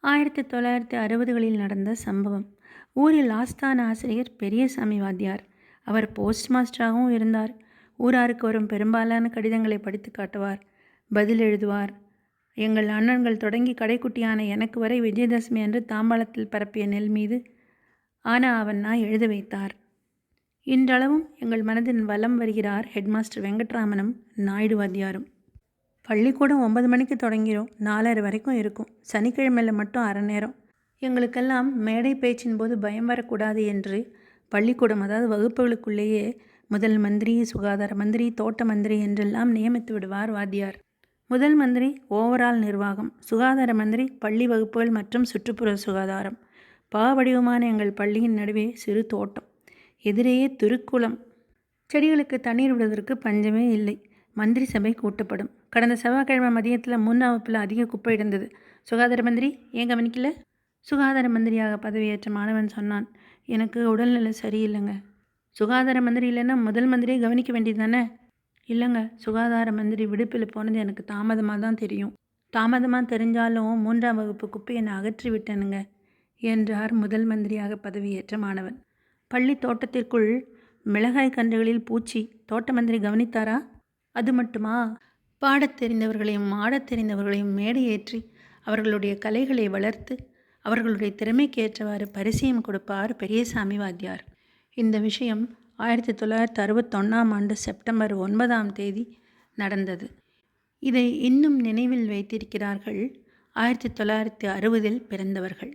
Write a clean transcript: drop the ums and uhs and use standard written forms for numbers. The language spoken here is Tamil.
1960களில் நடந்த சம்பவம். ஊரில் ஆஸ்தான ஆசிரியர் பெரியசாமி வாத்தியார். அவர் போஸ்ட் மாஸ்டராகவும் இருந்தார். ஊராருக்கு வரும் பெரும்பாலான கடிதங்களை படித்து காட்டுவார், பதில் எழுதுவார். எங்கள் அண்ணன்கள் தொடங்கி கடைக்குட்டியான எனக்கு வரை விஜயதசமி அன்று தாம்பாளத்தில் பரப்பிய நெல் மீது அவன் எழுத வைத்தார். இன்றளவும் எங்கள் மனதின் வலம் வருகிறார் ஹெட்மாஸ்டர் வெங்கட்ராமனும் நாயுடு வாத்தியாரும். பள்ளிக்கூடம் 9 மணிக்கு தொடங்கிடும், 4:30 வரைக்கும் இருக்கும். சனிக்கிழமையில் மட்டும் அரை நேரம். எங்களுக்கெல்லாம் மேடை பேச்சின் போது பயம் வரக்கூடாது என்று பள்ளிக்கூடம், அதாவது வகுப்புகளுக்குள்ளேயே முதல் மந்திரி, சுகாதார மந்திரி, தோட்ட மந்திரி என்றெல்லாம் நியமித்து விடுவார் வாத்தியார். முதல் மந்திரி ஓவரால் நிர்வாகம், சுகாதார மந்திரி பள்ளி வகுப்புகள் மற்றும் சுற்றுப்புற சுகாதாரம். பாவடிவமான எங்கள் பள்ளியின் நடுவே சிறு தோட்டம், எதிரேயே திருக்குளம். செடிகளுக்கு தண்ணீர் விடுவதற்கு பஞ்சமே இல்லை. மந்திரி சபை கூட்டப்படும். கடந்த செவ்வாய்க்கிழமை மதியத்தில் 3ஆம் வகுப்பில் அதிக குப்பை இருந்தது. சுகாதார மந்திரி ஏன் கவனிக்கல? சுகாதார மந்திரியாக பதவியேற்ற மாணவன் சொன்னான், எனக்கு உடல்நிலை சரியில்லைங்க. சுகாதார மந்திரி இல்லைன்னா முதல் மந்திரியை கவனிக்க வேண்டியது தானே? இல்லைங்க, சுகாதார மந்திரி விடுப்பில் போனது எனக்கு தாமதமாக தான் தெரியும். தாமதமாக தெரிஞ்சாலும் 3ஆம் வகுப்பு குப்பையை நான் அகற்றி விட்டேனுங்க என்றார் முதல் மந்திரியாக பதவியேற்ற மாணவன். பள்ளி தோட்டத்திற்குள் மிளகாய் கன்றுகளில் பூச்சி தோட்ட மந்திரி கவனித்தாரா? அது மட்டுமா, பாடத் தெரிந்தவர்களையும் ஆடத் தெரிந்தவர்களையும் மேடையேற்றி அவர்களுடைய கலைகளை வளர்த்து அவர்களுடைய திறமைக்கு ஏற்றவாறு பரிசையும் கொடுப்பார் பெரியசாமி வாத்தியார். இந்த விஷயம் 1961ஆம் ஆண்டு செப்டம்பர் 9ஆம் தேதி நடந்தது. இதை இன்னும் நினைவில் வைத்திருக்கிறார்கள் 1960இல் பிறந்தவர்கள்.